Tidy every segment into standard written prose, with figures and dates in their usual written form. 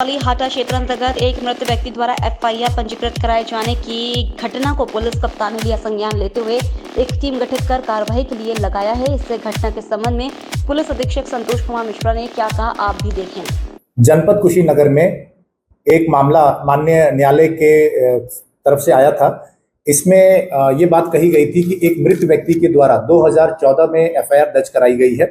हाटा क्षेत्र अंतर्गत एक मृत व्यक्ति द्वारा एफआईआर पंजीकृत कराए जाने की घटना को पुलिस कप्तान ने लिया संज्ञान लेते हुए एक टीम गठित कर कार्रवाई के लिए लगाया है। इससे घटना के संबंध में पुलिस अधीक्षक संतोष कुमार मिश्रा ने क्या कहा, आप भी देखें। जनपद कुशीनगर में एक मामला माननीय न्यायालय के तरफ से आया था। इसमें ये बात कही गई थी कि एक मृत व्यक्ति के द्वारा 2014 में एफआईआर दर्ज कराई गई है।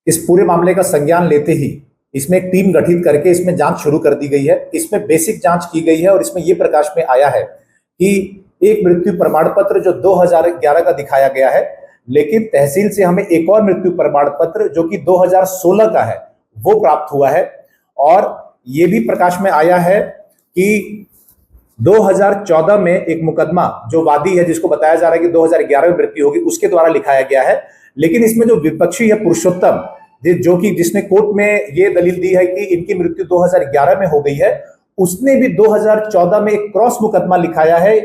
इस पूरे मामले का संज्ञान लेते ही इसमें एक टीम गठित करके इसमें जांच शुरू कर दी गई है। इसमें बेसिक जांच की गई है और इसमें यह प्रकाश में आया है कि एक मृत्यु प्रमाण पत्र जो 2011 का दिखाया गया है, लेकिन तहसील से हमें एक और मृत्यु प्रमाण पत्र जो कि 2016 का है वो प्राप्त हुआ है। और ये भी प्रकाश में आया है कि 2014 में एक मुकदमा जो वादी है, जिसको बताया जा रहा है कि 2011 में मृत्यु होगी, उसके द्वारा लिखाया गया है। लेकिन इसमें जो विपक्षी है पुरुषोत्तम, जो कि जिसने कोर्ट में ये दलील दी है कि इनकी मृत्यु 2011 में हो गई है, उसने भी 2014 में एक क्रॉस मुकदमा लिखाया है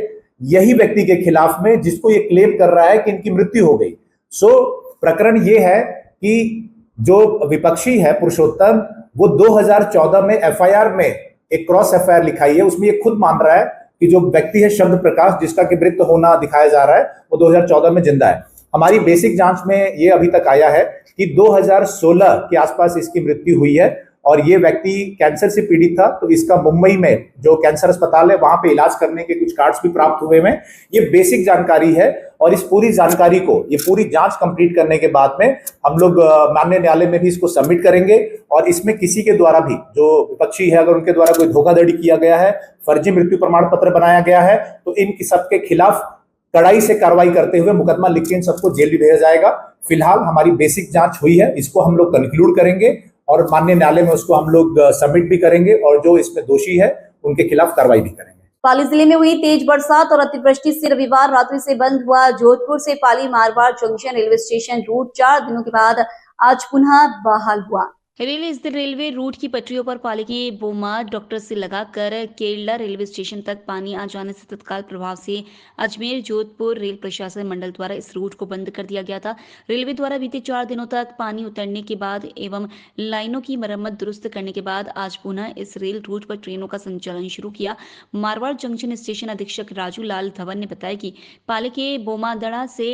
यही व्यक्ति के खिलाफ में, जिसको ये क्लेम कर रहा है कि इनकी मृत्यु हो गई। प्रकरण ये है कि जो विपक्षी है पुरुषोत्तम, वो 2014 में एफआईआर में एक क्रॉस एफआईआर लिखाई है। उसमें ये खुद मान रहा है कि जो व्यक्ति है शब्द प्रकाश, जिसका कि मृत होना दिखाया जा रहा है, वो 2014 में जिंदा है। हमारी बेसिक जांच में ये अभी तक आया है कि 2016 के आसपास इसकी मृत्यु हुई है और ये व्यक्ति कैंसर से पीड़ित था। तो इसका मुंबई में जो कैंसर अस्पताल है वहां पे इलाज करने के कुछ कार्ड्स भी प्राप्त हुए हैं। ये बेसिक जानकारी है और इस पूरी जानकारी को, ये पूरी जांच कंप्लीट करने के बाद में हम लोग माननीय न्यायालय में भी इसको सबमिट करेंगे। और इसमें किसी के द्वारा भी, जो विपक्षी है, अगर उनके द्वारा कोई धोखाधड़ी किया गया है, फर्जी मृत्यु प्रमाण पत्र बनाया गया है, तो इन सबके खिलाफ कड़ाई से कार्रवाई करते हुए मुकदमा लिख के इन सबको जेल भी भेजा जाएगा। फिलहाल हमारी बेसिक जांच हुई है, इसको हम लोग कंक्लूड करेंगे और माननीय न्यायालय में उसको हम लोग सबमिट भी करेंगे और जो इसमें दोषी है उनके खिलाफ कार्रवाई भी करेंगे। पाली जिले में हुई तेज बरसात और अतिवृष्टि से रविवार रात्रि से बंद हुआ जोधपुर से Pali Marwar junction railway station route 4 दिनों के बाद आज पुनः बहाल हुआ। रेलवे रूट की पटरियों पर पाली की बोमा डॉक्टर से लगाकर केरला रेलवे स्टेशन तक पानी आ जाने से तत्काल प्रभाव से अजमेर जोधपुर रेल प्रशासन मंडल द्वारा इस रूट को बंद कर दिया गया था। रेलवे द्वारा बीते 4 दिनों तक पानी उतरने के बाद एवं लाइनों की मरम्मत दुरुस्त करने के बाद आज पुनः इस रेल रूट पर ट्रेनों का संचालन शुरू किया। मारवाड़ जंक्शन स्टेशन अधीक्षक राजू लाल धवन ने बताया कि पाली के बोमादड़ा से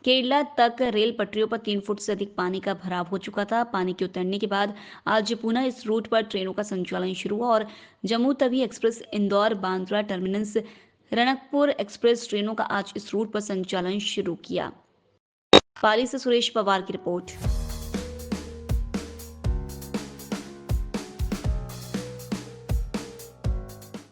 केरला तक रेल पटरियों पर 3 फुट से अधिक पानी का भराव हो चुका था। पानी के उतरने के बाद आज पुनः इस रूट पर ट्रेनों का संचालन शुरू हुआ और Jammu Tawi express, Indore Bandra terminus, Ranakpur express ट्रेनों का आज इस रूट पर संचालन शुरू किया। पाली से सुरेश पवार की रिपोर्ट।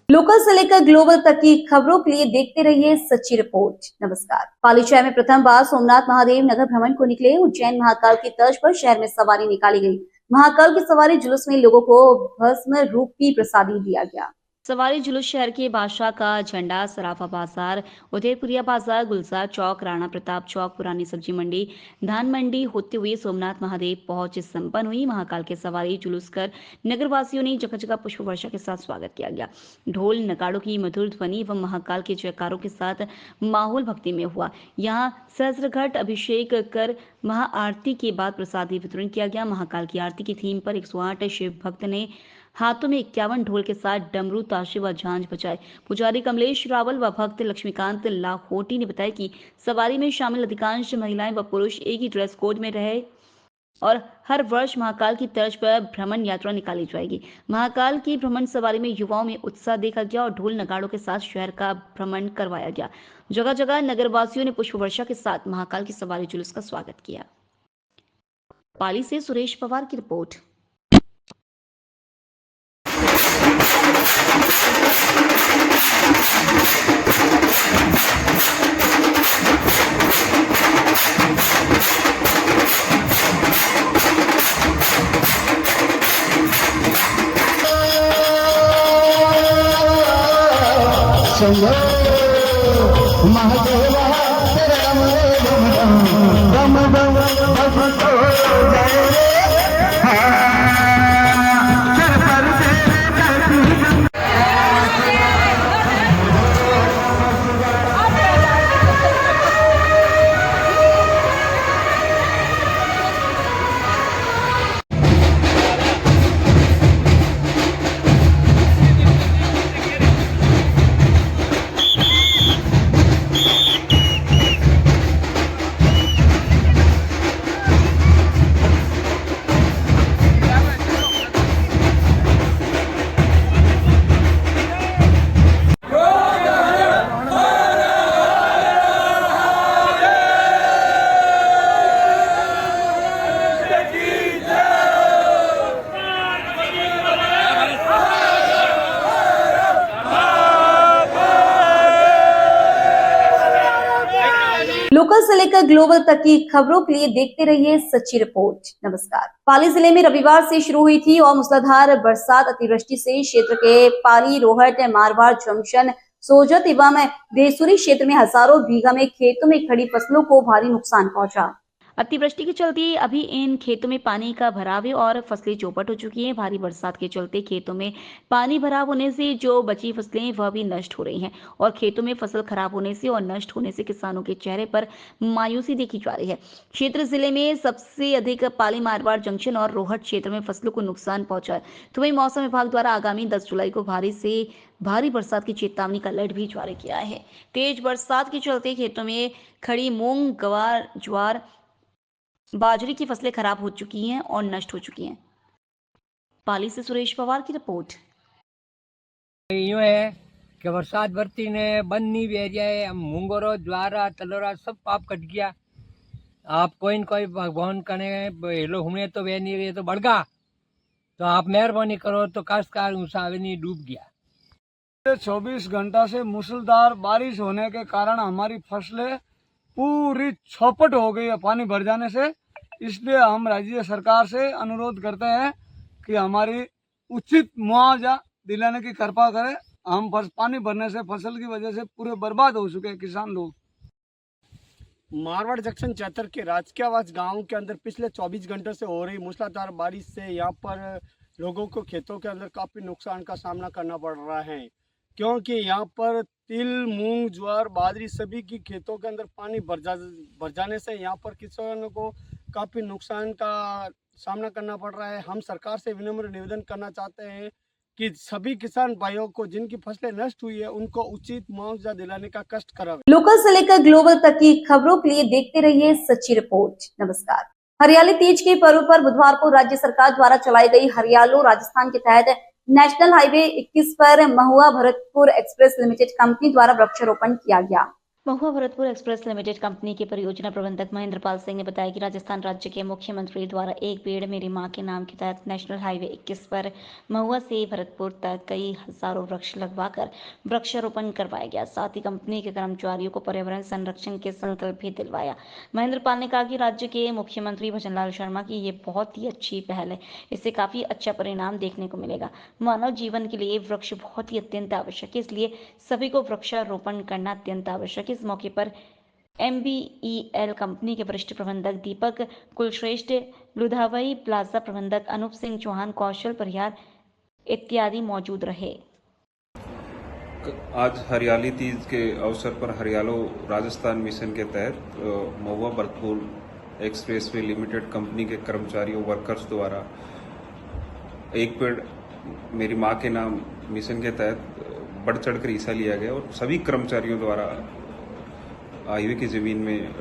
लोकल से लेकर ग्लोबल तक की खबरों के लिए देखते रहिए सच्ची रिपोर्ट। नमस्कार। पाली शहर में प्रथम बार सोमनाथ महादेव नगर भ्रमण को निकले उज्जैन महाकाल की तर्ज पर शहर में सवारी निकाली गई। महाकाल की सवारी जुलूस में लोगों को भस्म रूपी प्रसादी दिया गया। सवारी जुलूस शहर के बादशाह का झंडा, सराफा बाजार, उदयपुरिया बाजार, गुलजार चौक, राणा प्रताप चौक, पुरानी सब्जी मंडी, धान मंडी होते हुए सोमनाथ महादेव पहुंच संपन्न हुई। महाकाल के सवारी जुलूस कर नगरवासियों ने जगह जगह पुष्प वर्षा के साथ स्वागत किया गया। ढोल नगाड़ों की मधुर ध्वनि एवं महाकाल के जयकारों के साथ माहौल भक्ति में हुआ। यहाँ सहस्त्रघट अभिषेक कर महाआरती के बाद प्रसादी वितरण किया गया। महाकाल की आरती की थीम पर 108 शिव भक्त ने हाथों में 51 ढोल के साथ डमरू, ताशे व झांझ बजाए। पुजारी कमलेश रावल व भक्त लक्ष्मीकांत लाखोटी ने बताया कि सवारी में शामिल अधिकांश महिलाएं व पुरुष एक ही ड्रेस कोड में रहे और हर वर्ष महाकाल की तर्ज पर भ्रमण यात्रा निकाली जाएगी। महाकाल की भ्रमण सवारी में युवाओं में उत्साह देखा गया और ढोल नगाड़ों के साथ शहर का भ्रमण करवाया गया। जगह जगह नगरवासियों ने पुष्प वर्षा के साथ महाकाल की सवारी जुलूस का स्वागत किया। पाली से सुरेश पवार की रिपोर्ट। महादेवा लोकल से लेकर ग्लोबल तक की खबरों के लिए देखते रहिए सच्ची रिपोर्ट। नमस्कार। पाली जिले में रविवार से शुरू हुई थी और मूसलाधार बरसात अतिवृष्टि से क्षेत्र के पाली, रोहट, मारवाड़ जंक्शन, सोजत एवं देसुरी क्षेत्र में हजारों बीघा में खेतों में खड़ी फसलों को भारी नुकसान पहुंचा। अतिवृष्टि के चलते अभी इन खेतों में पानी का भराव है और फसलें चौपट हो चुकी हैं। भारी बरसात के चलते खेतों में पानी भराव होने से जो बची फसलें वह भी नष्ट हो रही हैं और खेतों में फसल खराब होने से और नष्ट होने से किसानों के चेहरे पर मायूसी देखी जा रही है। क्षेत्र जिले में सबसे अधिक पाली, मारवाड़ जंक्शन और रोहट क्षेत्र में फसलों को नुकसान पहुंचा है। तो वहीं मौसम विभाग द्वारा आगामी 10 जुलाई को भारी से भारी बरसात की चेतावनी का अलर्ट भी जारी किया है। तेज बरसात के चलते खेतों में खड़ी मूंग, गवार, ज्वार, बाजरे की फसलें खराब हो चुकी हैं और नष्ट हो चुकी हैं। पाली से सुरेश पवार की रिपोर्ट। यूँ है कि बरसात बरती ने बंद नहीं भी जाए, मूंगोरो, ज्वारा, तलोरा सब पाप कट गया। आप कोई न कोई भगवान कने हेलो हुए तो वे नहीं रहे तो बढ़गा, तो आप मेहरबानी करो तो काश्तकार उसावे नहीं डूब गया। 24 घंटा से मूसलाधार बारिश होने के कारण हमारी फसलें पूरी चौपट हो गई है पानी भर जाने से। इसलिए हम राज्य सरकार से अनुरोध करते हैं कि हमारी उचित मुआवजा दिलाने की कृपा करें। हम पानी भरने से फसल की वजह से पूरे बर्बाद हो चुके हैं किसान लोग। मारवाड़ जंक्शन चैतर के राजकीय आवास गांव के अंदर पिछले 24 घंटे से हो रही मूसलाधार बारिश से यहाँ पर लोगों को खेतों के अंदर काफ़ी नुकसान का सामना करना पड़ रहा है, क्योंकि यहाँ पर तिल, मूंग, ज्वार, बाजरी सभी की खेतों के अंदर पानी भर जाने से यहाँ पर किसानों को काफ़ी नुकसान का सामना करना पड़ रहा है। हम सरकार से विनम्र निवेदन करना चाहते हैं कि सभी किसान भाइयों को जिनकी फसलें नष्ट हुई है उनको उचित मुआवजा दिलाने का कष्ट करावे। लोकल से लेकर ग्लोबल तक की खबरों के लिए देखते रहिए सच्ची रिपोर्ट। नमस्कार। हरियाली तीज के पर्व पर बुधवार को राज्य सरकार द्वारा चलाई गई हरियालो राजस्थान के तहत नेशनल हाईवे 21 पर महुआ भरतपुर एक्सप्रेस लिमिटेड कंपनी द्वारा वृक्षारोपण किया गया। महुआ भरतपुर एक्सप्रेस लिमिटेड कंपनी के परियोजना प्रबंधक महेंद्र पाल सिंह ने बताया कि राजस्थान राज्य के मुख्यमंत्री द्वारा एक पेड़ मेरी मां के नाम के तहत नेशनल हाईवे 21 पर महुआ से भरतपुर तक कई हजारों वृक्ष लगवाकर वृक्षारोपण करवाया गया। साथ ही कंपनी के कर्मचारियों को पर्यावरण संरक्षण के संकल्प भी दिलवाया। महेंद्र पाल ने कहा कि राज्य के मुख्यमंत्री भजनलाल शर्मा की ये बहुत ही अच्छी पहल है, इससे काफी अच्छा परिणाम देखने को मिलेगा। मानव जीवन के लिए वृक्ष बहुत ही अत्यंत आवश्यक है, इसलिए सभी को वृक्षारोपण करना अत्यंत आवश्यक है। इस मौके पर MBEL कंपनी के वरिष्ठ प्रबंधक दीपक कुलश्रेष्ठ, लुधावई प्लाजा प्रबंधक अनूप सिंह चौहान, कौशल परिहार इत्यादि मौजूद रहे। आज हरियाली तीज के अवसर पर हरियालो राजस्थान मिशन के तहत महुआ भरतपुर एक्सप्रेसवे लिमिटेड कंपनी के कर्मचारियों वर्कर्स द्वारा एक पेड़ मेरी मां के नाम मिशन के तहत बढ़ चढ़कर हिस्सा लिया गया और सभी कर्मचारियों द्वारा हाईवे की ज़मीन में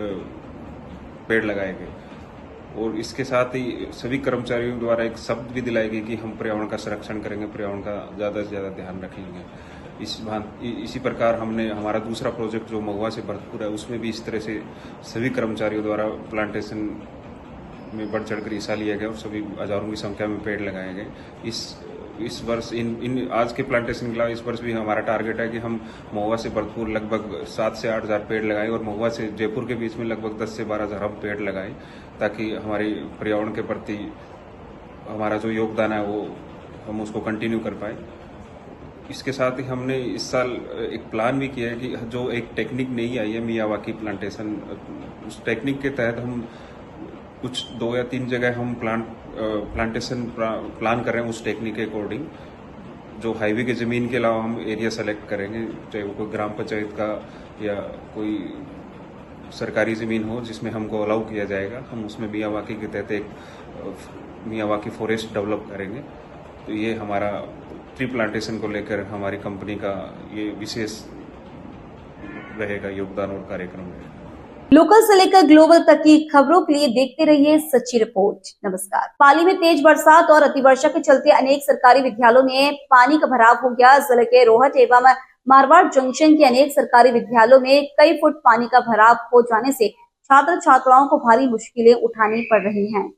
पेड़ लगाए गए। और इसके साथ ही सभी कर्मचारियों द्वारा एक शब्द भी दिलाए गए कि हम पर्यावरण का संरक्षण करेंगे, पर्यावरण का ज़्यादा से ज़्यादा ध्यान रखेंगे। इसी प्रकार हमने हमारा दूसरा प्रोजेक्ट जो महुआ से भरतपुर है उसमें भी इस तरह से सभी कर्मचारियों द्वारा प्लांटेशन में बढ़ चढ़कर हिस्सा लिया गया और सभी हजारों की संख्या में पेड़ लगाए गए। इस वर्ष इन आज के प्लांटेशन के अलावा इस वर्ष भी हमारा टारगेट है कि हम महुआ से भरतपुर लगभग 7 से 8 हज़ार पेड़ लगाएं और महुआ से जयपुर के बीच में लगभग 10 से 12 हज़ार हम पेड़ लगाएं, ताकि हमारी पर्यावरण के प्रति हमारा जो योगदान है वो हम उसको कंटिन्यू कर पाए। इसके साथ ही हमने इस साल एक प्लान भी किया है कि जो एक टेक्निक नई आई है मियावाकी प्लांटेशन, उस टेक्निक के तहत हम कुछ 2 या 3 जगह हम प्लांटेशन प्लान कर रहे हैं उस टेक्निक के अकॉर्डिंग। जो हाईवे की ज़मीन के अलावा हम एरिया सेलेक्ट करेंगे, चाहे वो कोई ग्राम पंचायत का या कोई सरकारी ज़मीन हो जिसमें हमको अलाउ किया जाएगा, हम उसमें मियावाकी के तहत एक मियावाकी फॉरेस्ट डेवलप करेंगे। तो ये हमारा ट्री प्लांटेशन को लेकर हमारी कंपनी का ये विशेष रहेगा योगदान और कार्यक्रम रहेगा। लोकल से लेकर ग्लोबल तक की खबरों के लिए देखते रहिए सच्ची रिपोर्ट। नमस्कार। पाली में तेज बरसात और अतिवर्षा के चलते अनेक सरकारी विद्यालयों में पानी का भराव हो गया। जिले के रोहट एवं मारवाड़ जंक्शन के अनेक सरकारी विद्यालयों में कई फुट पानी का भराव हो जाने से छात्र छात्राओं को भारी मुश्किलें उठानी पड़ रही हैं।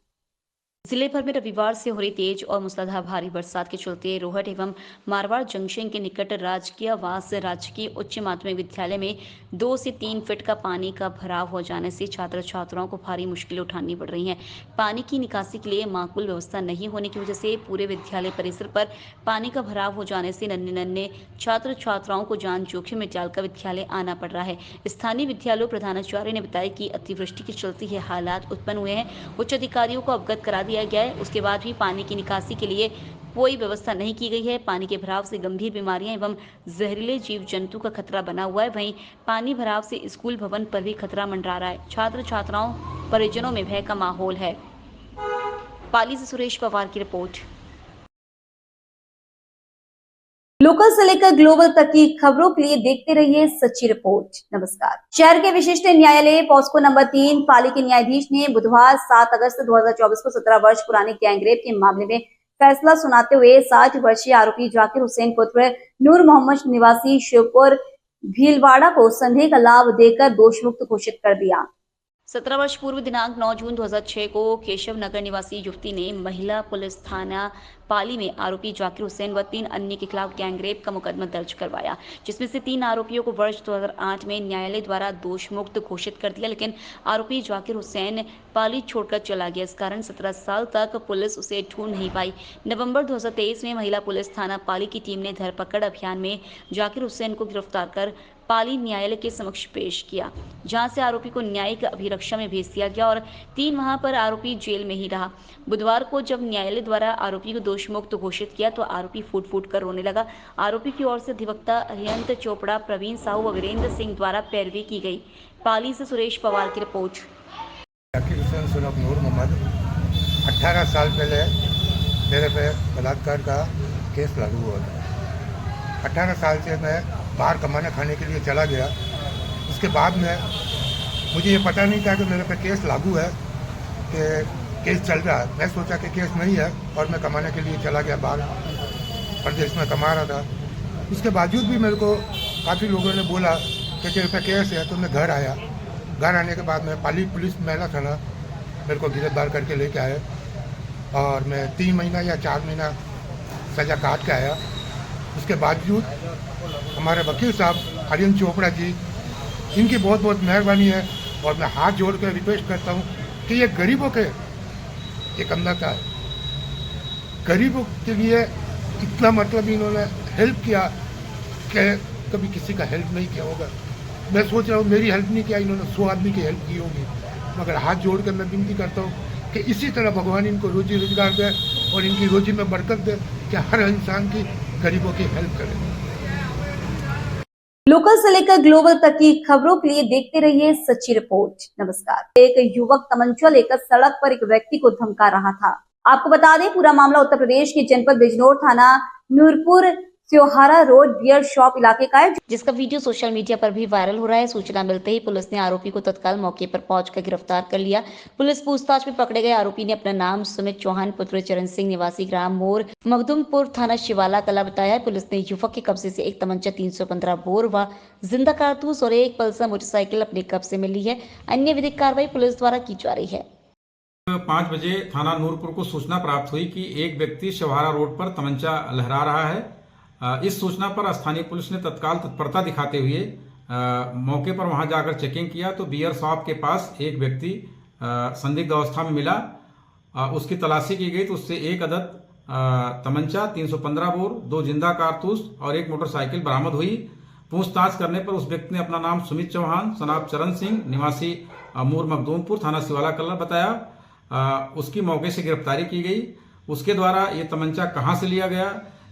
जिले भर में रविवार से हो रही तेज और मूसलाधार भारी बरसात के चलते रोहट एवं मारवाड़ जंक्शन के निकट राजकीय आवास राजकीय उच्च माध्यमिक विद्यालय में 2 से 3 फीट का पानी का भराव हो जाने से छात्र छात्राओं को भारी मुश्किलें उठानी पड़ रही हैं। पानी की निकासी के लिए माकूल व्यवस्था नहीं होने की वजह से पूरे विद्यालय परिसर पर पानी का भराव हो जाने से नन्हे छात्र छात्राओं को जान जोखिम में डालकर विद्यालय आना पड़ रहा है। स्थानीय विद्यालय प्रधानाचार्य ने बताया कि अतिवृष्टि के चलते ये हालात उत्पन्न हुए हैं। उच्च अधिकारियों को अवगत करा दिया गया है। उसके बाद भी पानी की निकासी के लिए कोई व्यवस्था नहीं की गई है। पानी के भराव से गंभीर बीमारियां एवं जहरीले जीव जंतु का खतरा बना हुआ है। वहीं पानी भराव से स्कूल भवन पर भी खतरा मंडरा रहा है। छात्र छात्राओं परिजनों में भय का माहौल है। पाली से सुरेश पवार की रिपोर्ट। लोकल से लेकर ग्लोबल तक की खबरों के लिए देखते रहिए सच्ची रिपोर्ट। नमस्कार। शहर के विशिष्ट न्यायालय पॉस्को नंबर 3 पाली के न्यायाधीश ने बुधवार 7 अगस्त 2024 को 17 वर्ष पुराने गैंगरेप के मामले में फैसला सुनाते हुए 60 वर्षीय आरोपी जाकिर हुसैन पुत्र नूर मोहम्मद निवासी शिवपुर भीलवाड़ा को संदेह का लाभ देकर दोषमुक्त घोषित कर दिया। 17 वर्ष पूर्व दिनांक 9 जून 2006 को केशव नगर निवासी युवती ने महिला पुलिस थाना पाली में आरोपी जाकिर हुसैन व 3 अन्य के खिलाफ गैंगरेप का मुकदमा दर्ज करवाया, जिसमें से 3 आरोपियों को वर्ष 2008 में न्यायालय द्वारा दोषमुक्त घोषित कर दिया, लेकिन आरोपी जाकिर हुसैन पाली छोड़कर चला गया। इस कारण 17 साल तक पुलिस उसे ढूंढ नहीं पाई। नवंबर 2023 में महिला पुलिस थाना पाली की टीम ने धरपकड़ अभियान में जाकिर हुसैन को गिरफ्तार कर पाली न्यायालय के समक्ष पेश किया, जहां से आरोपी को न्यायिक अभिरक्षा में भेज दिया गया और 3 माह पर आरोपी जेल में ही रहा। बुधवार को जब न्यायालय द्वारा आरोपी को दोषमुक्त घोषित किया तो आरोपी फूट फूट कर रोने लगा। आरोपी की ओर से अधिवक्ता अरिहंत चोपड़ा, प्रवीण साहू व वीरेंद्र सिंह द्वारा पैरवी की गई। पाली से सुरेश पवार की रिपोर्ट। जाकिर हुसैन सुनक नूर मोहम्मद 18 साल पहले मेरे पे बलात्कार का केस लागू हुआ था। 18 साल से मैं बाहर कमाने खाने के लिए चला गया। उसके बाद में मुझे ये पता नहीं था कि मेरे पे केस लागू है, कि केस चल रहा है। मैं सोचा कि केस नहीं है और मैं कमाने के लिए चला गया, बाहर प्रदेश में कमा रहा था। उसके बावजूद भी मेरे को काफ़ी लोगों ने बोला कि तेरे पे केस है, तो मैं घर आया। घर आने के बाद में पाली पुलिस महिला थाना मेरे को गिरफ्तार करके लेके आए और मैं 3 महीना या 4 महीना सज़ा काट के आया। उसके बावजूद हमारे वकील साहब अरिहंत चोपड़ा जी, इनकी बहुत बहुत मेहरबानी है और मैं हाथ जोड़ कर रिक्वेस्ट करता हूँ कि ये गरीबों के एक अन्नदाता है। गरीबों के लिए इतना मतलब इन्होंने हेल्प किया कि कभी किसी का हेल्प नहीं किया होगा। मैं सोच रहा हूँ मेरी हेल्प नहीं किया, इन्होंने 100 आदमी की हेल्प की होगी। मगर हाथ जोड़ कर मैं विनती करता हूँ कि इसी तरह भगवान इनको रोजी रोजगार दे और इनकी रोजी में बरकत दे कि हर इंसान की गरीबों की हेल्प करें। लोकल से लेकर ग्लोबल तक की खबरों के लिए देखते रहिए सच्ची रिपोर्ट। नमस्कार। एक युवक तमंचा लेकर सड़क पर एक व्यक्ति को धमका रहा था। आपको बता दें, पूरा मामला उत्तर प्रदेश के जनपद बिजनौर थाना नूरपुर त्योहारा रोड बियर शॉप इलाके का है, जिसका वीडियो सोशल मीडिया पर भी वायरल हो रहा है। सूचना मिलते ही पुलिस ने आरोपी को तत्काल मौके पर पहुंचकर गिरफ्तार कर लिया। पुलिस पूछताछ में पकड़े गए आरोपी ने अपना नाम सुमित चौहान पुत्र चरण सिंह निवासी ग्राम मोर मखदुमपुर थाना शिवाला कला बताया। पुलिस ने युवक के कब्जे से एक तमंचा 315 बोर व जिंदा कारतूस और एक पल्सर मोटरसाइकिल अपने कब्जे में ली है। अन्य विधिक कार्रवाई पुलिस द्वारा की जा रही है। 5 बजे थाना नूरपुर को सूचना प्राप्त हुई कि एक व्यक्ति शिवहारा रोड पर तमंचा लहरा रहा है। इस सूचना पर स्थानीय पुलिस ने तत्काल तत्परता दिखाते हुए मौके पर वहां जाकर चेकिंग किया तो बियर शॉप के पास एक व्यक्ति संदिग्ध अवस्था में मिला। उसकी तलाशी की गई तो उससे एक अदद तमंचा 315 बोर, 2 जिंदा कारतूस और एक मोटरसाइकिल बरामद हुई। पूछताछ करने पर उस व्यक्ति ने अपना नाम सुमित चौहान सनाब चरण सिंह निवासी मूर मखदूमपुर थाना शिवाला कला बताया। उसकी मौके से गिरफ्तारी की गई। उसके द्वारा ये तमंचा कहां से लिया गया,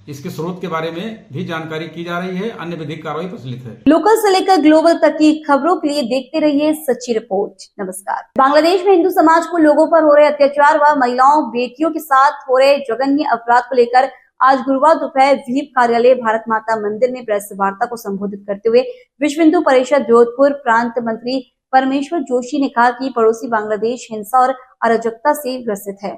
इसके स्रोत के बारे में भी जानकारी की जा रही है। अन्य विधिक कार्रवाई प्रचलित है। लोकल से लेकर ग्लोबल तक की खबरों के लिए देखते रहिए सच्ची रिपोर्ट। नमस्कार। बांग्लादेश में हिंदू समाज को लोगों पर हो रहे अत्याचार व महिलाओं बेटियों के साथ हो रहे जघन्य अपराध को लेकर आज गुरुवार दोपहर व्हीप कार्यालय भारत माता मंदिर में प्रेस वार्ता को संबोधित करते हुए विश्व हिंदू परिषद जोधपुर प्रांत मंत्री परमेश्वर जोशी ने कहा कि पड़ोसी बांग्लादेश हिंसा और अराजकता से ग्रसित है।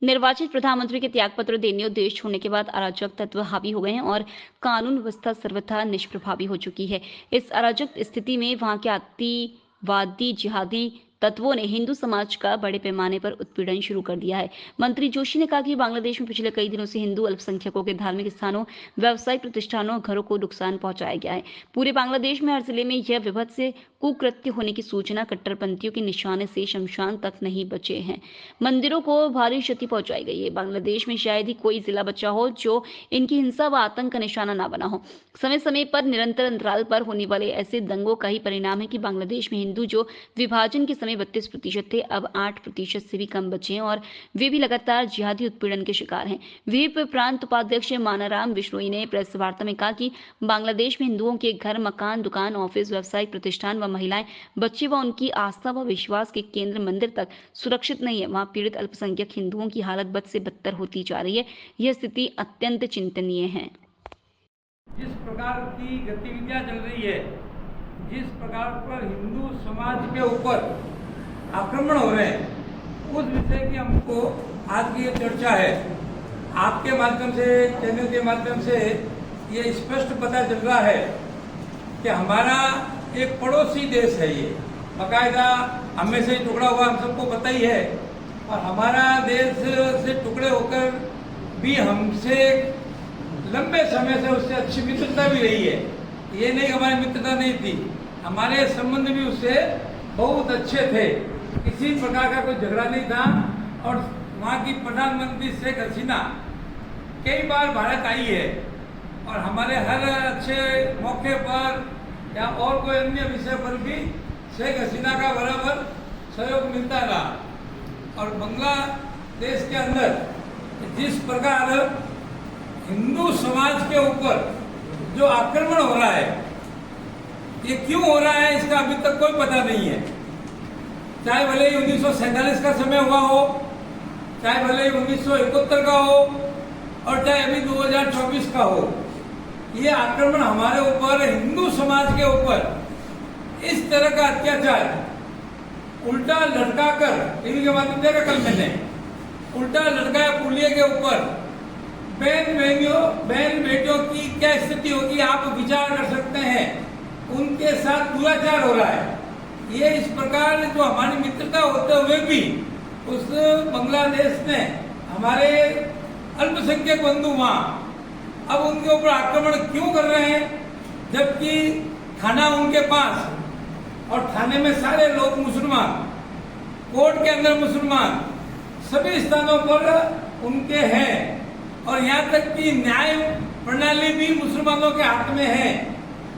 निर्वाचित प्रधानमंत्री के त्यागपत्र देने और देश छोड़ने के बाद अराजक तत्व हावी हो गए हैं और कानून व्यवस्था सर्वथा निष्प्रभावी हो चुकी है। इस अराजक स्थिति में वहां के अतिवादी जिहादी तत्वों ने हिंदू समाज का बड़े पैमाने पर उत्पीड़न शुरू कर दिया है। मंत्री जोशी ने कहा कि बांग्लादेश में पिछले कई दिनों से हिंदू अल्पसंख्यकों के धार्मिक स्थानों, व्यावसायिक प्रतिष्ठानों और घरों को नुकसान पहुंचाया गया है। पूरे बांग्लादेश में हर जिले में यह विभत्स कुकृत्य होने की सूचना कट्टरपंथियों के निशाने से शमशान तक नहीं बचे हैं। मंदिरों को भारी क्षति पहुंचाई गई है। बांग्लादेश में शायद ही कोई जिला बचा हो जो इनकी हिंसा व आतंक का निशाना ना बना हो। समय समय पर निरंतर अंतराल पर होने वाले ऐसे दंगों का ही परिणाम है कि बांग्लादेश में हिंदू जो विभाजन के समय 32% थे, अब 8% से भी कम बचे हैं और वे भी लगातार जिहादी उत्पीड़न के शिकार हैं। व्हीप प्रांत उपाध्यक्ष मानाराम बिश्नोई ने प्रेस वार्ता में कहा कि बांग्लादेश में हिंदुओं के घर, मकान, दुकान, ऑफिस, व्यावसायिक प्रतिष्ठान व महिलाएं, बच्चे व उनकी आस्था व विश्वास के केंद्र मंदिर तक सुरक्षित नहीं है। वहां पीड़ित अल्पसंख्यक हिंदुओं की हालत बद से बदतर होती जा रही है। यह स्थिति अत्यंत चिंतनीय है। जिस प्रकार की गतिविधियां चल रही है, जिस प्रकार पर हिंदू समाज के ऊपर आक्रमण हो रहे हैं, उस विषय की हमको आज की ये चर्चा है। आपके माध्यम से, चैनल के माध्यम से ये स्पष्ट पता चल रहा है कि हमारा एक पड़ोसी देश है, ये बाकायदा हमें से टुकड़ा हुआ, हम सबको पता ही है। और हमारा देश से टुकड़े होकर भी हमसे लंबे समय से उससे अच्छी मित्रता भी रही है। ये नहीं हमारी मित्रता नहीं थी, हमारे संबंध भी उससे बहुत अच्छे थे, किसी प्रकार का कोई झगड़ा नहीं था। और वहाँ की प्रधानमंत्री शेख हसीना कई बार भारत आई है और हमारे हर अच्छे मौके पर या और कोई अन्य विषय पर भी शेख हसीना का बराबर सहयोग मिलता रहा। और बांग्लादेश के अंदर जिस प्रकार हिंदू समाज के ऊपर जो आक्रमण हो रहा है, ये क्यों हो रहा है इसका अभी तक कोई पता नहीं है। चाहे भले ही 1947 का समय हुआ हो, चाहे भले ही 1971 का हो और चाहे अभी 2024 का हो, ये आक्रमण हमारे ऊपर, हिंदू समाज के ऊपर इस तरह का अत्याचार उल्टा लटका कर, टीवी के माध्यम देखा कल मैंने, उल्टा लटकाया पुलिया के ऊपर। बहन बेटियों की क्या स्थिति होगी आप विचार कर सकते हैं। उनके साथ दुराचार हो रहा है। ये इस प्रकार जो हमारी मित्रता होते हुए भी उस बांग्लादेश ने हमारे अल्पसंख्यक बंधु वहाँ अब उनके ऊपर आक्रमण क्यों कर रहे हैं, जबकि थाना उनके पास और थाने में सारे लोग मुसलमान, कोर्ट के अंदर मुसलमान, सभी स्थानों पर उनके हैं और यहाँ तक कि न्याय प्रणाली भी मुसलमानों के हाथ में है।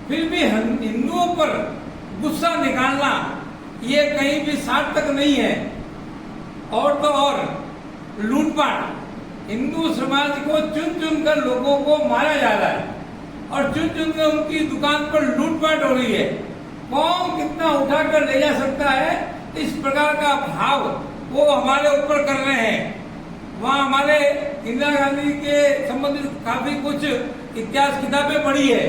फिर भी हिंदुओं पर गुस्सा निकालना ये कहीं भी सार्थक नहीं है। और तो और लूटपाट, हिंदू समाज को चुन चुन कर लोगों को मारा जा रहा है और चुन चुन कर उनकी दुकान पर लूटपाट हो रही है। कौन कितना उठा कर ले जा सकता है, इस प्रकार का भाव वो हमारे ऊपर कर रहे हैं। वहाँ हमारे इंदिरा गांधी के संबंधित काफी कुछ इतिहास किताबें पढ़ी है,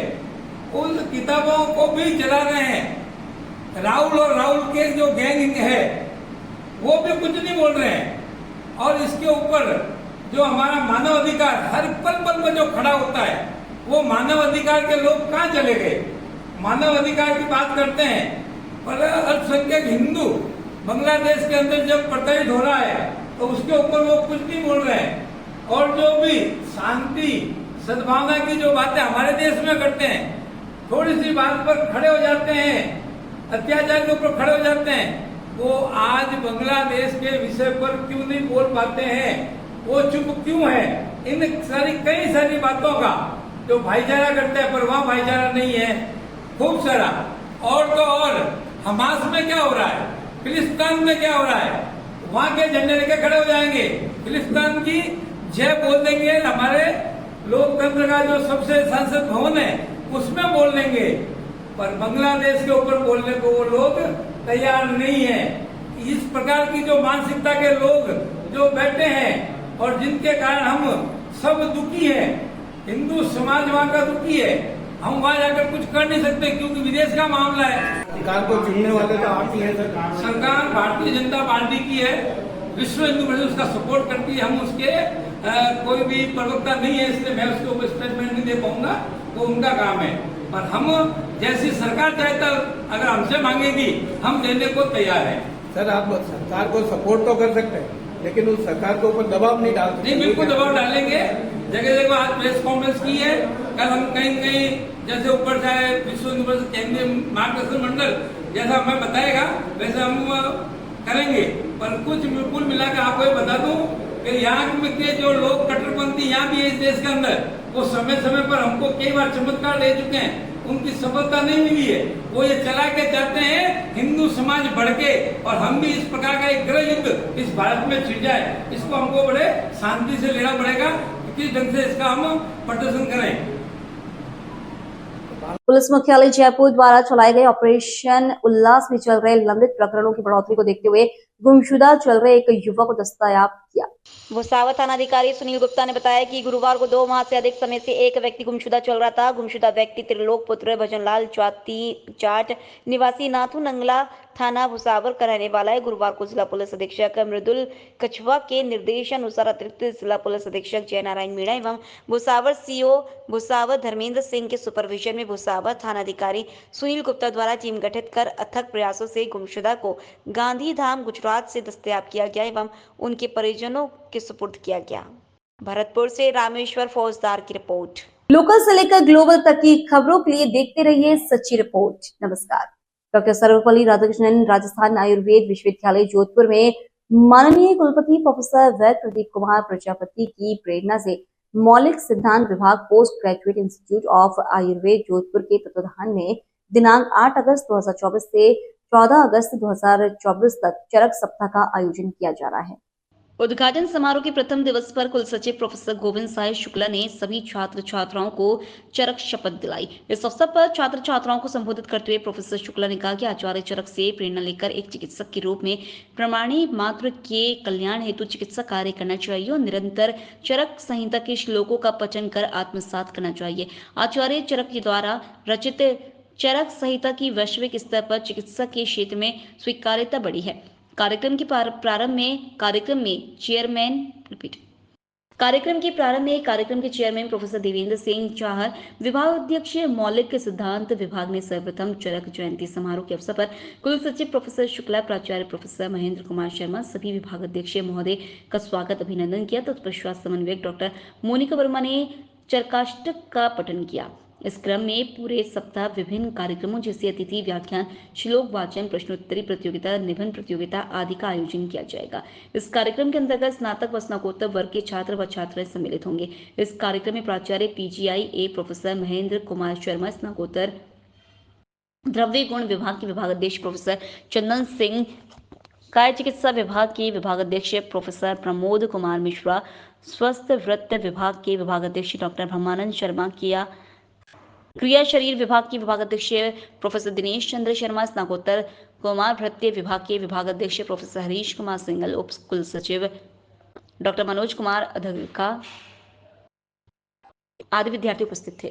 उन किताबों को भी जला रहे हैं। राहुल और राहुल के जो गैंग है वो भी कुछ नहीं बोल रहे हैं। और इसके ऊपर जो हमारा मानव अधिकार हर पल पल में जो खड़ा होता है, वो मानव अधिकार के लोग कहाँ चले गए। मानव अधिकार की बात करते हैं पर अल्पसंख्यक हिंदू बांग्लादेश के अंदर जब प्रताड़ित हो रहा है तो उसके ऊपर वो कुछ नहीं बोल रहे हैं। और जो भी शांति सद्भावना की जो बातें हमारे देश में करते हैं, थोड़ी सी बात पर खड़े हो जाते हैं, अत्याचार के ऊपर खड़े हो जाते हैं, वो आज बांग्लादेश के विषय पर क्यों नहीं बोल पाते हैं, वो चुप क्यों है। इन कई सारी बातों का जो भाईचारा करते हैं पर वहाँ भाईचारा नहीं है, खूब सारा। और तो और हमास में क्या हो रहा है, फिलिस्तीन में क्या हो रहा है, वहाँ के झंडे लेके खड़े हो जाएंगे, फिलिस्तीन की जय बोल देंगे, हमारे लोकतंत्र का जो सबसे संसद भवन है उसमें बोल देंगे, पर बांग्लादेश के ऊपर बोलने को वो लोग तैयार नहीं है। इस प्रकार की जो मानसिकता के लोग जो बैठे हैं और जिनके कारण हम सब दुखी हैं, हिंदू समाज वहाँ का दुखी है, हम वहाँ जाकर कुछ कर नहीं सकते क्योंकि विदेश का मामला है। सरकार को चुनने वाले तो आप ही हैं। सरकार भारतीय जनता पार्टी की है, विश्व हिंदू परिषद उसका सपोर्ट करती है। हम उसके कोई भी प्रवक्ता नहीं है, इसलिए मैं उसके ऊपर स्टेटमेंट नहीं दे पाऊंगा, वो उनका काम है। पर हम जैसी सरकार चाहता अगर हमसे मांगेगी हम देने को तैयार है। सर आप सरकार को सपोर्ट तो कर सकते हैं, लेकिन उस सरकार के ऊपर दबाव नहीं डाल सकते। नहीं, बिल्कुल दबाव डालेंगे। जगह जगह आज प्रेस कॉन्फ्रेंस की है, कल हम कहीं कहीं जैसे ऊपर जाए विश्व यूनिवर्सिटी केंद्रीय मार्गदर्शन मंडल जैसा हमें बताएगा वैसे हम करेंगे। पर कुछ कुल मिलाकर आपको ये बता दूं कि यहाँ के जो लोग कट्टरपंथी यहाँ भी है इस देश के अंदर, वो समय समय पर हमको कई बार चमत्कार दे चुके हैं, उनकी सफलता नहीं मिली है। वो ये चला के जाते हैं हिंदू समाज भड़के और हम भी इस प्रकार का एक गृह युद्ध इस भारत में छिड़ जाए, इसको हमको बड़े शांति से लेना पड़ेगा। किस ढंग से इसका हम प्रदर्शन करें। पुलिस मुख्यालय जयपुर द्वारा चलाए गए ऑपरेशन उल्लास में चल रहे लंबित प्रकरणों की बढ़ोतरी को देखते हुए गुमशुदा चल रहे एक युवक को दस्तयाब किया। भुसावल थानाधिकारी सुनील गुप्ता ने बताया कि गुरुवार को 2 माह से अधिक समय से एक व्यक्ति गुमशुदा चल रहा था। गुमशुदा व्यक्ति त्रिलोक पुत्र भजनलाल जाट निवासी नाथू नंगला थाना भुसावल का रहने वाला है। गुरुवार को जिला पुलिस अधीक्षक मृदुल कछवा के निर्देशानुसार अतिरिक्त जिला पुलिस अधीक्षक जय नारायण मीणा एवं भुसावल सीओ भुसावल धर्मेंद्र सिंह के सुपरविजन में भुसावल थानाधिकारी सुनील गुप्ता द्वारा टीम गठित कर अथक प्रयासों से गुमशुदा को गांधीधाम गुजरात से दस्तयाब किया गया एवं उनके परिजनों के सुपुर्द किया गया। भरतपुर से रामेश्वर फौजदार की रिपोर्ट। लोकल से लेकर ग्लोबल तक की खबरों के लिए देखते रहिए सच्ची रिपोर्ट। नमस्कार। डॉक्टर सर्वपल्ली राधाकृष्णन राजस्थान आयुर्वेद विश्वविद्यालय जोधपुर में माननीय कुलपति प्रोफेसर वैद्य प्रदीप कुमार प्रजापति की प्रेरणा से मौलिक सिद्धांत विभाग post graduate institute of Ayurveda Jodhpur के तत्वाधान में दिनांक 8 अगस्त 2024 से 14 अगस्त 2024 तक चरक सप्ताह का आयोजन किया जा रहा है। उद्घाटन समारोह के प्रथम दिवस पर कुल सचिव प्रोफेसर गोविंद साय शुक्ला ने सभी छात्र छात्राओं को चरक शपथ दिलाई। इस अवसर पर छात्र छात्राओं को संबोधित करते हुए प्रोफेसर शुक्ला ने कहा कि आचार्य चरक से प्रेरणा लेकर एक चिकित्सक के रूप में प्रमाणी मात्र के कल्याण हेतु चिकित्सा कार्य करना चाहिए और निरंतर चरक संहिता के श्लोकों का पठन कर आत्मसात करना चाहिए। आचार्य चरक के द्वारा रचित चरक संहिता की वैश्विक स्तर पर चिकित्सा के क्षेत्र में स्वीकार्यता बढ़ी है। कार्यक्रम के प्रारंभ में कार्यक्रम के चेयरमैन प्रोफेसर देवेंद्र सिंह चाहर, विभाग अध्यक्ष मौलिक सिद्धांत विभाग ने सर्वप्रथम चरक जयंती समारोह के अवसर पर कुल सचिव प्रोफेसर शुक्ला, प्राचार्य प्रोफेसर महेंद्र कुमार शर्मा, सभी विभाग अध्यक्ष महोदय का स्वागत अभिनंदन किया। तत्पश्चात समन्वयक डॉक्टर मोनिका वर्मा ने चरकाष्टक का पठन किया। इस क्रम में पूरे सप्ताह विभिन्न कार्यक्रमों जैसे अतिथि व्याख्यान, श्लोक वाचन, प्रश्नोत्तरी प्रतियोगिता, निबंध प्रतियोगिता आदि का आयोजन किया जाएगा। इस कार्यक्रम के अंतर्गत स्नातक व स्नातकोत्तर वर्ग के छात्र व छात्राएं सम्मिलित होंगे। इस कार्यक्रम में प्राचार्य PGI प्रोफेसर महेंद्र कुमार शर्मा, स्नातकोत्तर द्रव्य गुण विभाग के विभागाध्यक्ष प्रोफेसर चंदन सिंह, काय चिकित्सा विभाग के विभागाध्यक्ष प्रोफेसर प्रमोद कुमार मिश्रा, स्वस्थ वृत्त विभाग के विभागाध्यक्ष डॉक्टर ब्रह्मानंद शर्मा, क्रिया शरीर विभाग के विभागाध्यक्ष प्रोफेसर दिनेश चंद्र शर्मा, स्नातकोत्तर कुमार भृत्य विभाग के विभागाध्यक्ष प्रोफेसर हरीश कुमार सिंगल, उप कुल सचिव डॉक्टर मनोज कुमार अधका आदि विद्यार्थी उपस्थित थे।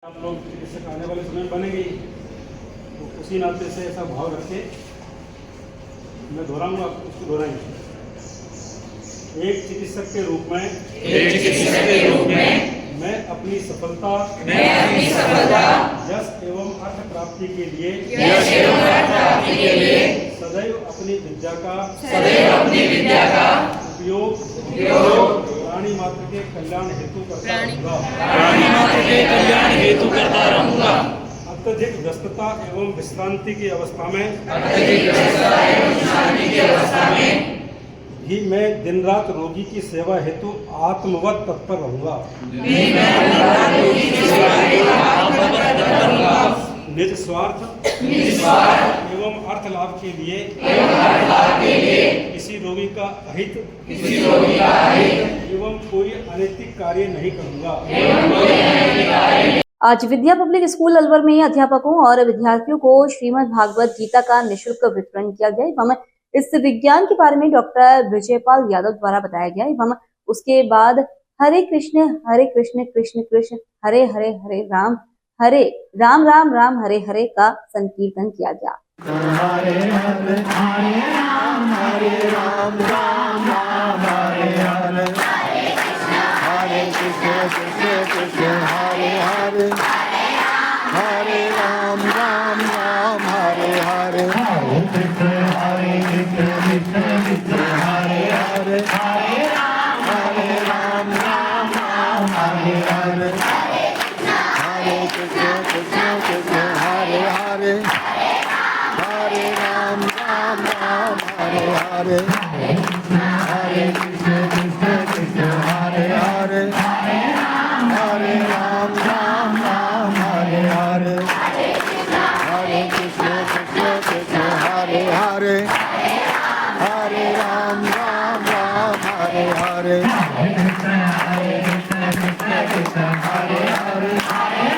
आप लोग चिकित्सक आने वाले समय बनेंगे, तो उसी नाते से ऐसा भाव रखे। मैं दोहराऊंगा, उसको दोहराएंगे। एक चिकित्सक के रूप में मैं अपनी सफलता यश एवं अर्थ प्राप्ति के लिए सदैव अपनी विद्या का उपयोग प्राणी मात्र के कल्याण हेतु करता रहूंगा। अत्यधिक व्यस्तता एवं विश्रांति की अवस्था में ही मैं दिन रात रोगी की सेवा हेतु आत्मवत तत्पर रहूंगा। निज स्वार्थ एवं अर्थ लाभ के लिए किसी रोगी का अहित एवं कोई अनैतिक कार्य नहीं करूंगा। आज विद्या पब्लिक स्कूल अलवर में अध्यापकों और विद्यार्थियों को श्रीमद् भागवत गीता का निःशुल्क वितरण किया गया एवं इस विज्ञान के बारे में डॉक्टर विजयपाल यादव द्वारा बताया गया एवं उसके बाद हरे कृष्ण कृष्ण कृष्ण हरे हरे हरे राम राम राम हरे हरे का संकीर्तन किया गया। हरे हरे राम राम राम हरे हरे कृष्ण कृष्ण कृष्ण हरे हरे हरे राम हरे हरे हरे कृष्ण कृष्ण कृष्ण हरे हरे हरे राम राम राम हरे हरे हरे कृष्ण कृष्ण कृष्ण हरे हरे हरे राम राम राम हरे हरे हरे कृष्ण कृष्ण कृष्ण हरे हरे हरे राम राम राम हरे हरे हरे कृष्ण कृष्ण कृष्ण हरे हरे हरे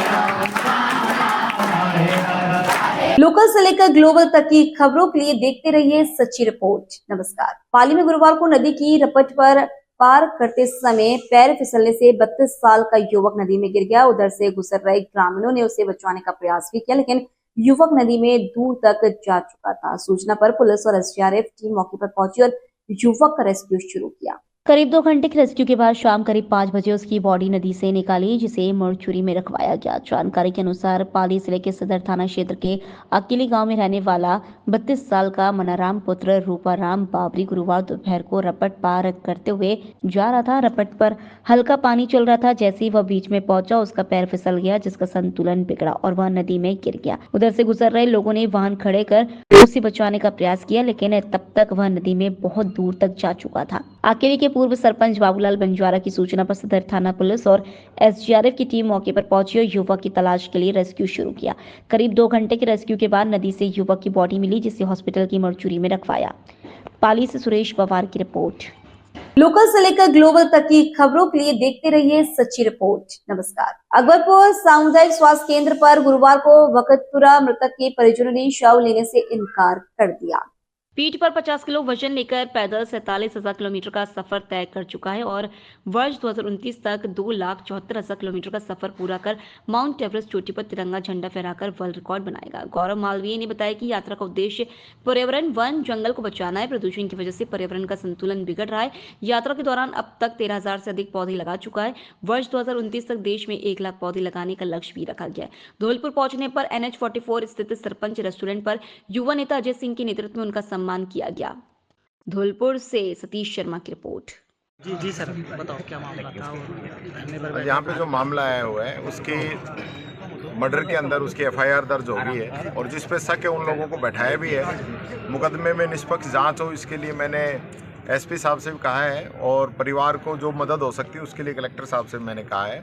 राम राम हरे हरे। लोकल से लेकर ग्लोबल तक की खबरों के लिए देखते रहिए सच्ची रिपोर्ट। नमस्कार। पाली में गुरुवार को नदी की रपट पर पार करते समय पैर फिसलने से 32 साल का युवक नदी में गिर गया। उधर से गुजर रहे ग्रामीणों ने उसे बचाने का प्रयास भी किया, लेकिन युवक नदी में दूर तक जा चुका था। सूचना पर पुलिस और एसडीआरएफ टीम मौके पर पहुंची और युवक का रेस्क्यू शुरू किया। करीब 2 घंटे के रेस्क्यू के बाद शाम करीब 5 बजे उसकी बॉडी नदी से निकाली, जिसे मोर्चुरी में रखवाया गया। जानकारी के अनुसार पाली जिले के सदर थाना क्षेत्र के अकेली गांव में रहने वाला 32 साल का मनाराम पुत्र रूपाराम बाबरी गुरुवार दोपहर को रपट पार करते हुए जा रहा था। रपट पर हल्का पानी चल रहा था। जैसे ही वह बीच में पहुंचा, उसका पैर फिसल गया, जिसका संतुलन बिगड़ा और वह नदी में गिर गया। उधर से गुजर रहे लोगों ने वाहन खड़े कर उसे बचाने का प्रयास किया, लेकिन तब तक वह नदी में बहुत दूर तक जा चुका था। अकेली के पूर्व सरपंच बाबूलाल बंजारा की सूचना पर सदर थाना पुलिस और एसडीआरएफ की टीम मौके पर पहुंची और युवक की तलाश के लिए रेस्क्यू शुरू किया। करीब 2 घंटे के रेस्क्यू के बाद नदी से युवक की बॉडी मिली, जिसे हॉस्पिटल की मोर्चुरी में रखवाया। पाली से सुरेश पवार की रिपोर्ट। लोकल से लेकर ग्लोबल तक की खबरों के लिए देखते रहिए सच्ची रिपोर्ट। नमस्कार। अकबरपुर सामुदायिक स्वास्थ्य केंद्र पर गुरुवार को वकतपुरा मृतक के परिजनों ने शव लेने से इनकार कर दिया। पीठ पर 50 किलो वजन लेकर पैदल 47,000 किलोमीटर का सफर तय कर चुका है और वर्ष 2029 तक 2,74,000 किलोमीटर का सफर पूरा कर माउंट एवरेस्ट चोटी पर तिरंगा झंडा फहराकर वर्ल्ड रिकॉर्ड बनाएगा। गौरव मालवीय ने बताया कि यात्रा का उद्देश्य पर्यावरण, वन, जंगल को बचाना है। प्रदूषण की वजह से पर्यावरण का संतुलन बिगड़ रहा है। यात्रा के दौरान अब तक 13,000 से अधिक पौधे लगा चुका है। वर्ष 2029 तक देश में 1 लाख पौधे लगाने का लक्ष्य भी रखा गया है। धौलपुर पहुंचने पर NH44 स्थित सरपंच रेस्टोरेंट पर युवा नेता अजय सिंह के नेतृत्व में उनका सम्मान किया गया। धौलपुर से सतीश शर्मा की रिपोर्ट। जी सर, बताओ क्या मामला था? यहाँ पे जो मामला आया हुआ है उसकी मर्डर के अंदर उसकी FIR दर्ज हो गई है और जिस पे शक है उन लोगों को बैठाया भी है। मुकदमे में निष्पक्ष जांच हो, इसके लिए मैंने SP साहब से भी कहा है और परिवार को जो मदद हो सकती है उसके लिए कलेक्टर साहब से मैंने कहा है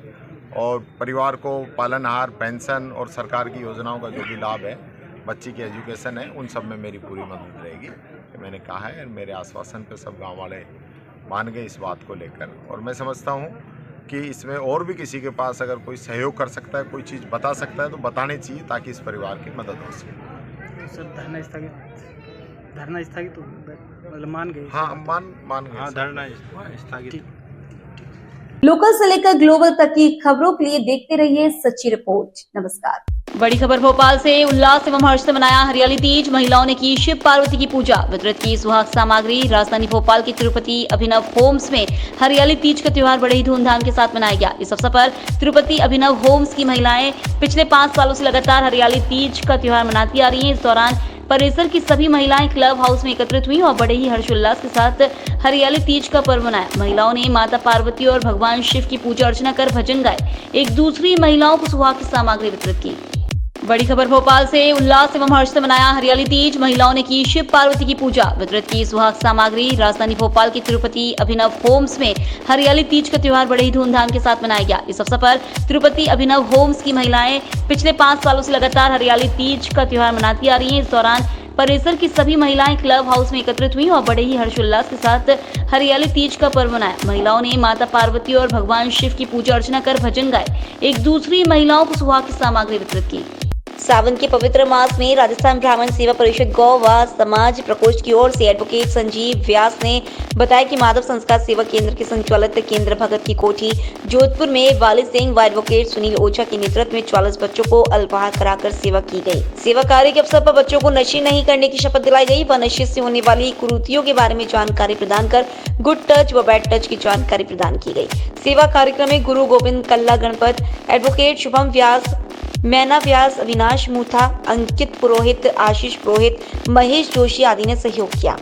और परिवार को पालनहार, पेंशन और सरकार की योजनाओं का जो भी लाभ है, बच्ची की एजुकेशन है, उन सब में मेरी पूरी मदद रहेगी। मैंने कहा है, मेरे आश्वासन पे सब गांव वाले मान गए इस बात को लेकर और मैं समझता हूं कि इसमें और भी किसी के पास अगर कोई सहयोग कर सकता है, कोई चीज़ बता सकता है तो बतानी चाहिए ताकि इस परिवार की मदद हो सके। सर धरना स्थगित तो मतलब मान गए? हाँ, मान गए। हाँ, धरना स्थगित। लोकल से लेकर ग्लोबल तक की खबरों के लिए देखते रहिए सच्ची रिपोर्ट। नमस्कार। बड़ी खबर भोपाल से। उल्लास एवं हर्ष से मनाया हरियाली तीज। महिलाओं ने की शिव पार्वती की पूजा, वितरित की सुहाग सामग्री। राजधानी भोपाल के तिरुपति अभिनव होम्स में हरियाली तीज का त्योहार बड़े ही धूमधाम के साथ मनाया गया। इस अवसर पर तिरुपति अभिनव होम्स की महिलाएं पिछले 5 सालों से लगातार हरियाली तीज का त्योहार मनाती आ रही हैं। इस दौरान परिसर की सभी महिलाएं क्लब हाउस में एकत्रित हुई और बड़े ही हर्षोल्लास के साथ हरियाली तीज का पर्व मनाया। महिलाओं ने माता पार्वती और भगवान शिव की पूजा अर्चना कर भजन गाए। एक दूसरी महिलाओं को सुहाग की सामग्री वितरित की। बड़ी खबर भोपाल से। उल्लास एवं हर्ष से मनाया हरियाली तीज। महिलाओं ने की शिव पार्वती की पूजा, वितरित की सुहाग सामग्री। राजधानी भोपाल के तिरुपति अभिनव होम्स में हरियाली तीज का त्योहार बड़े ही धूमधाम के साथ मनाया गया। इस अवसर पर तिरुपति अभिनव होम्स की महिलाएं पिछले 5 सालों से लगातार हरियाली तीज का त्योहार मनाती आ रही हैं। इस दौरान परिसर की सभी महिलाएं क्लब हाउस में एकत्रित हुई और बड़े ही हर्षोल्लास के साथ हरियाली तीज का पर्व मनाया। महिलाओं ने माता पार्वती और भगवान शिव की पूजा अर्चना कर भजन गाए। एक दूसरी महिलाओं को सुहाग की सामग्री वितरित की। सावन के पवित्र मास में राजस्थान ब्राह्मण सेवा परिषद गौ व समाज प्रकोष्ठ की ओर से एडवोकेट संजीव व्यास ने बताया कि माधव संस्कार सेवा केंद्र के संचालक केंद्र भगत की कोठी जोधपुर में वालिद सिंह व एडवोकेट सुनील ओझा के नेतृत्व में 44 बच्चों को अल्पाहार कराकर सेवा की गई। सेवा कार्य के अवसर पर बच्चों को नशे नहीं करने की शपथ दिलाई गई व नशे से होने वाली कुरीतियों के बारे में जानकारी प्रदान कर गुड टच व बैड टच की जानकारी प्रदान की गई। सेवा कार्यक्रम में गुरु गोविंद कल्ला गणपत, एडवोकेट शुभम व्यास, मैना व्यास, अविनाश मूथा, अंकित पुरोहित, आशीष पुरोहित, महेश जोशी आदि ने सहयोग किया।